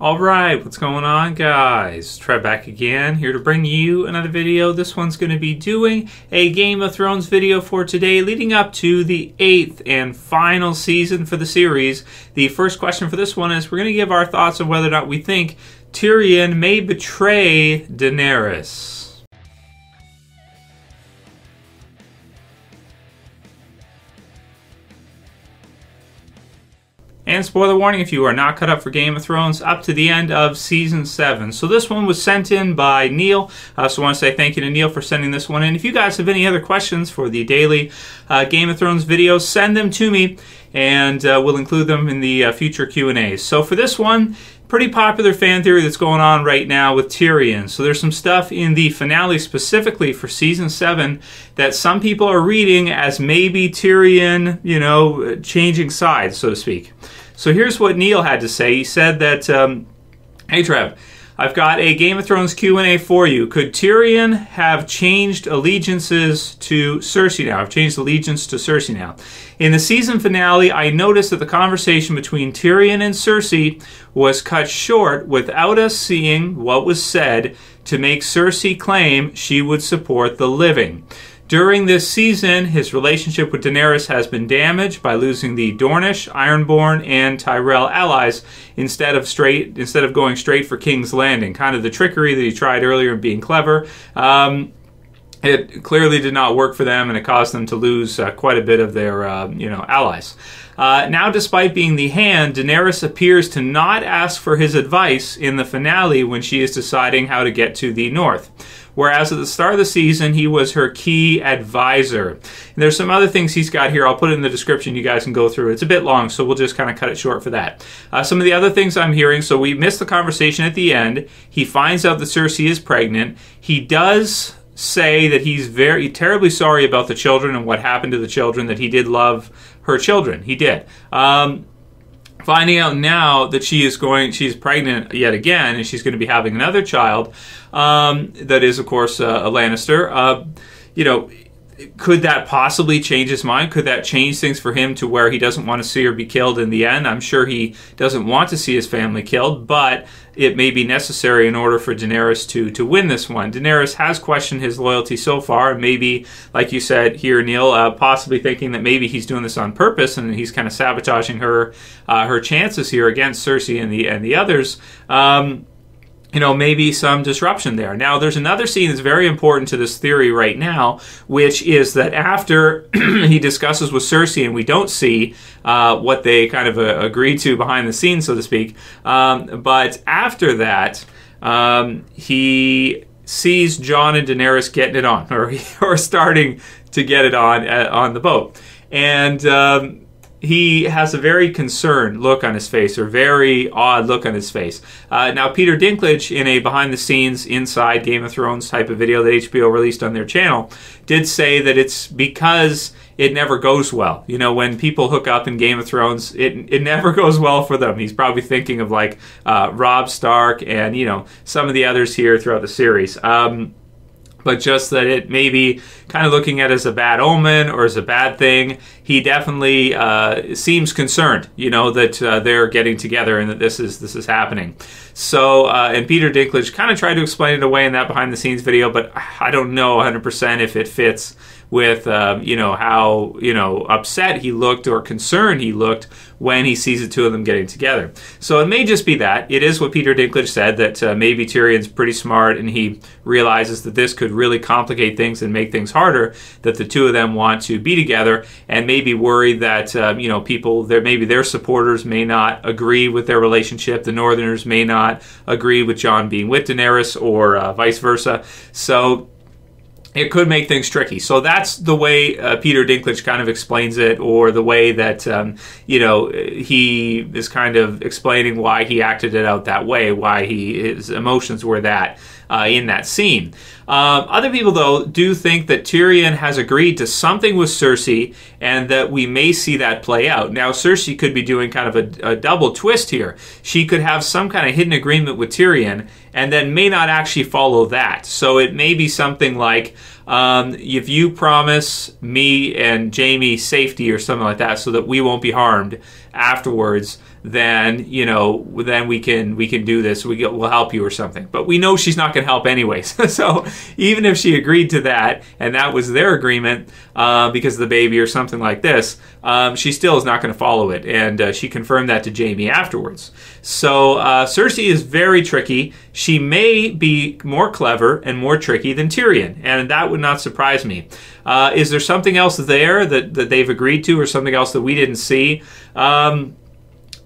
Alright, what's going on, guys? Trev back again, here to bring you another video. This one's going to be doing a Game of Thrones video for today, leading up to the 8th and final season for the series. The first question for this one is, we're going to give our thoughts on whether or not we think Tyrion may betray Daenerys. And spoiler warning, if you are not caught up for Game of Thrones, up to the end of Season 7. So this one was sent in by Neil. So I want to say thank you to Neil for sending this one in. If you guys have any other questions for the daily Game of Thrones videos, send them to me, and we'll include them in the future Q&As. So for this one, pretty popular fan theory that's going on right now with Tyrion. So there's some stuff in the finale specifically for Season 7 that some people are reading as maybe Tyrion, changing sides, so to speak. So here's what Neil had to say. He said that, hey Trev, I've got a Game of Thrones Q&A for you. Could Tyrion have changed allegiances to Cersei now? I've changed allegiance to Cersei now. In the season finale, I noticed that the conversation between Tyrion and Cersei was cut short without us seeing what was said to make Cersei claim she would support the living. During this season, his relationship with Daenerys has been damaged by losing the Dornish, Ironborn, and Tyrell allies instead of going straight for King's Landing. Kind of the trickery that he tried earlier of being clever. It clearly did not work for them, and it caused them to lose quite a bit of their, allies. Now, despite being the Hand, Daenerys appears to not ask for his advice in the finale when she is deciding how to get to the north. Whereas at the start of the season, he was her key advisor. And there's some other things he's got here. I'll put it in the description. You guys can go through it. It's a bit long, so we'll just kind of cut it short for that. Some of the other things I'm hearing, so we missed the conversation at the end. He finds out that Cersei is pregnant. He does say that he's very terribly sorry about the children and what happened to the children, that he did love her children. He did. Finding out now that she's pregnant yet again, and she's going to be having another child, that is, of course, a Lannister. Could that possibly change his mind? Could that change things for him to where he doesn't want to see her be killed in the end? I'm sure he doesn't want to see his family killed, but it may be necessary in order for Daenerys to win this one. Daenerys has questioned his loyalty so far, and maybe, like you said here, Neil, possibly thinking that maybe he's doing this on purpose and he's kind of sabotaging her chances here against Cersei and the others. Maybe some disruption there. Now, there's another scene that's very important to this theory right now, which is that after he discusses with Cersei, and we don't see what they kind of agreed to behind the scenes, so to speak, but after that, he sees Jon and Daenerys getting it on, or starting to get it on the boat. And he has a very concerned look on his face, or very odd look on his face. Now, Peter Dinklage, in a behind-the-scenes inside Game of Thrones type of video that HBO released on their channel, did say that it's because it never goes well. When people hook up in Game of Thrones, it never goes well for them. He's probably thinking of like Robb Stark and, some of the others here throughout the series. But just that it may be kind of looking at it as a bad omen or as a bad thing. He definitely seems concerned, that they're getting together and that this is happening. So, and Peter Dinklage kind of tried to explain it away in that behind-the-scenes video, but I don't know 100% if it fits with, how, upset he looked or concerned he looked when he sees the two of them getting together. So it may just be that. It is what Peter Dinklage said, that maybe Tyrion's pretty smart and he realizes that this could really complicate things and make things harder, that the two of them want to be together, and maybe worried that, maybe their supporters may not agree with their relationship. The Northerners may not agree with Jon being with Daenerys, or vice versa. So it could make things tricky. So that's the way Peter Dinklage kind of explains it, or the way that, he is kind of explaining why he acted it out that way, why his emotions were that in that scene. Other people, though, do think that Tyrion has agreed to something with Cersei, and that we may see that play out. Now, Cersei could be doing kind of a double twist here. She could have some kind of hidden agreement with Tyrion, and then may not actually follow that. So it may be something like, if you promise me and Jaime safety or something like that, so that we won't be harmed afterwards, then then we can do this. We'll help you or something. But we know she's not going to help anyways. So even if she agreed to that, and that was their agreement because of the baby or something like this, she still is not going to follow it. And she confirmed that to Jaime afterwards. So Cersei is very tricky. She may be more clever and more tricky than Tyrion, and that would not surprise me. Is there something else there that they've agreed to, or something else that we didn't see?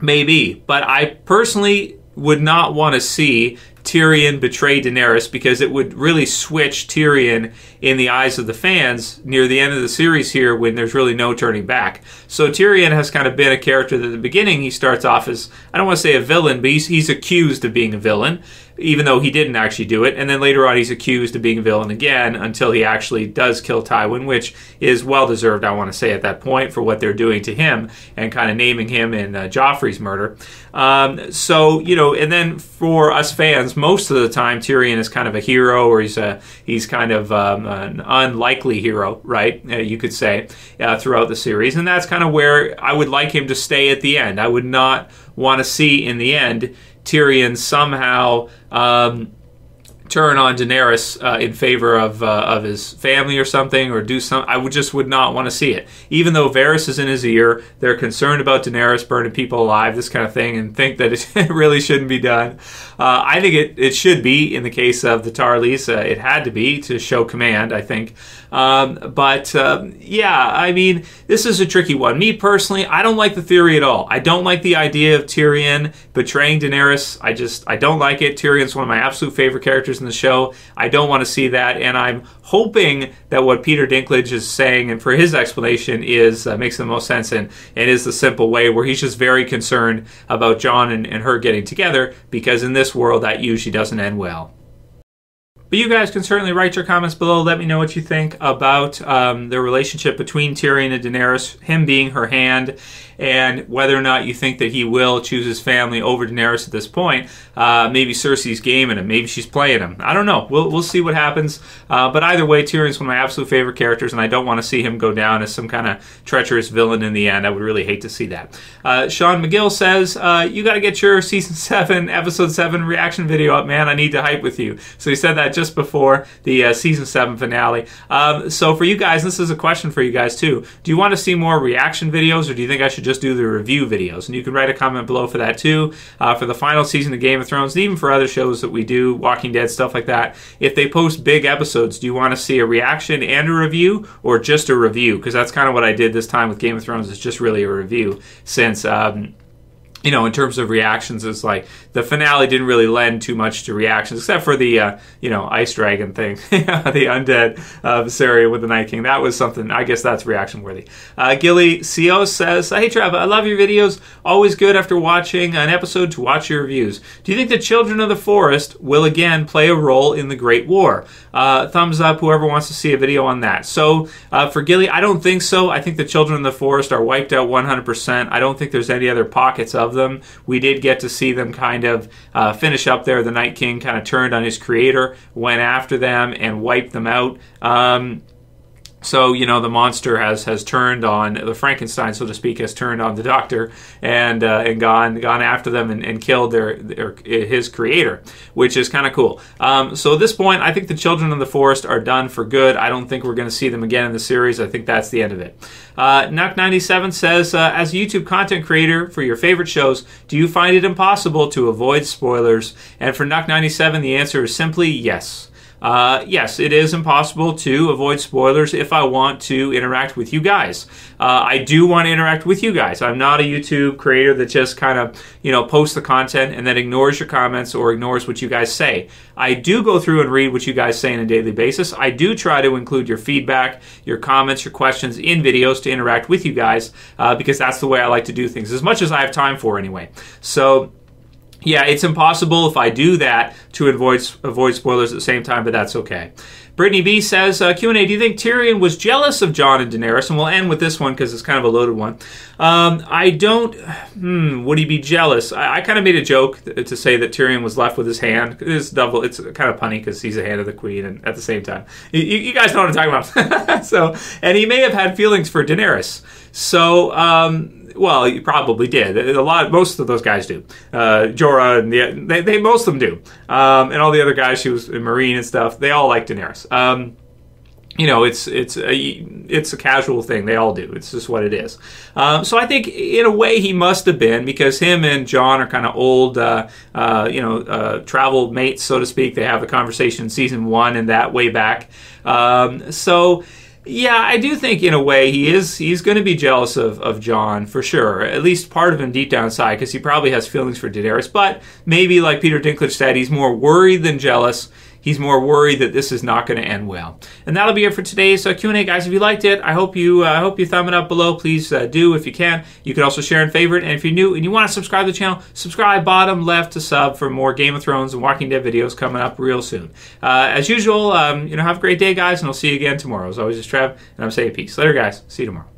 Maybe, but I personally would not want to see Tyrion betray Daenerys, because it would really switch Tyrion in the eyes of the fans near the end of the series here, when there's really no turning back. So Tyrion has kind of been a character that at the beginning he starts off as, I don't want to say a villain, but he's accused of being a villain, even though he didn't actually do it. And then later on he's accused of being a villain again until he actually does kill Tywin, which is well-deserved, I want to say, at that point for what they're doing to him and kind of naming him in Joffrey's murder. So, and then for us fans, most of the time Tyrion is kind of a hero, or he's kind of an unlikely hero, right? You could say, throughout the series. And that's kind of where I would like him to stay at the end. I would not want to see in the end Tyrion somehow turn on Daenerys in favor of his family or something, or do some. I would not want to see it. Even though Varys is in his ear, they're concerned about Daenerys burning people alive, this kind of thing, and think that it really shouldn't be done. I think it should be in the case of the Tarlys. It had to be to show command, I think. Yeah, I mean, this is a tricky one. Me personally, I don't like the theory at all. I don't like the idea of Tyrion betraying Daenerys. I don't like it. Tyrion's one of my absolute favorite characters in the show. I don't want to see that, and I'm hoping that what Peter Dinklage is saying, and for his explanation, is makes the most sense, and is the simple way where he's just very concerned about Jon and her getting together, because in this world that usually doesn't end well. But you guys can certainly write your comments below. Let me know what you think about the relationship between Tyrion and Daenerys, him being her hand, and whether or not you think that he will choose his family over Daenerys at this point. Maybe Cersei's gaming him. Maybe she's playing him. I don't know. We'll see what happens. But either way, Tyrion's one of my absolute favorite characters, and I don't want to see him go down as some kind of treacherous villain in the end. I would really hate to see that. Sean McGill says, you got to get your Season 7, Episode 7 reaction video up, man. I need to hype with you. So he said that just before the Season 7 finale. So for you guys, this is a question for you guys too. Do you want to see more reaction videos, or do you think I should just do the review videos? And you can write a comment below for that too. For the final season of Game of Thrones, and even for other shows that we do, Walking Dead, stuff like that, if they post big episodes, do you want to see a reaction and a review, or just a review? Because that's kind of what I did this time with Game of Thrones. It's just really a review, since in terms of reactions, it's like the finale didn't really lend too much to reactions, except for the, ice dragon thing, the undead Viserion with the Night King. That was something, I guess that's reaction worthy. Gilly Co says, hey Trav, I love your videos. Always good after watching an episode to watch your reviews. Do you think the Children of the Forest will again play a role in the Great War? Thumbs up, whoever wants to see a video on that. So for Gilly, I don't think so. I think the Children of the Forest are wiped out 100%. I don't think there's any other pockets of them. We did get to see them kind of finish up there. The Night King kind of turned on his creator, went after them, and wiped them out. So, the monster has turned on, the Frankenstein, so to speak, has turned on the Doctor and gone after them and killed his creator, which is kind of cool. So at this point, I think the Children of the Forest are done for good. I don't think we're going to see them again in the series. I think that's the end of it. Nuck97 says, as a YouTube content creator for your favorite shows, do you find it impossible to avoid spoilers? And for Nuck97, the answer is simply yes. Yes, it is impossible to avoid spoilers if I want to interact with you guys. I do want to interact with you guys. I'm not a YouTube creator that just kind of, posts the content and then ignores your comments or ignores what you guys say. I do go through and read what you guys say on a daily basis. I do try to include your feedback, your comments, your questions in videos to interact with you guys, because that's the way I like to do things, as much as I have time for anyway. So yeah, it's impossible if I do that to avoid spoilers at the same time, but that's okay. Brittany B says, Q&A, do you think Tyrion was jealous of Jon and Daenerys? And we'll end with this one because it's kind of a loaded one. I don't, would he be jealous? I kind of made a joke to say that Tyrion was left with his hand. It's kind of punny because he's the hand of the queen, and at the same time. You guys know what I'm talking about. And he may have had feelings for Daenerys. So, well, you probably did. Most of those guys do. Jorah and they most of them do. And all the other guys, she was in Marine and stuff. They all like Daenerys. It's a casual thing. They all do. It's just what it is. So I think in a way he must have been, because him and Jon are kind of old, travel mates, so to speak. They have the conversation in season 1 and that way back. So yeah, I do think in a way he's going to be jealous of Jon for sure. At least part of him deep down inside, because he probably has feelings for Daenerys. But maybe, like Peter Dinklage said, he's more worried than jealous. He's more worried that this is not going to end well. And that'll be it for today's Q&A, guys. If you liked it, I hope you thumb it up below. Please do if you can. You can also share and favorite. And if you're new and you want to subscribe to the channel, subscribe bottom left to sub for more Game of Thrones and Walking Dead videos coming up real soon. As usual, have a great day, guys, and I'll see you again tomorrow. As always, it's Trev, and I'm saying peace. Later, guys. See you tomorrow.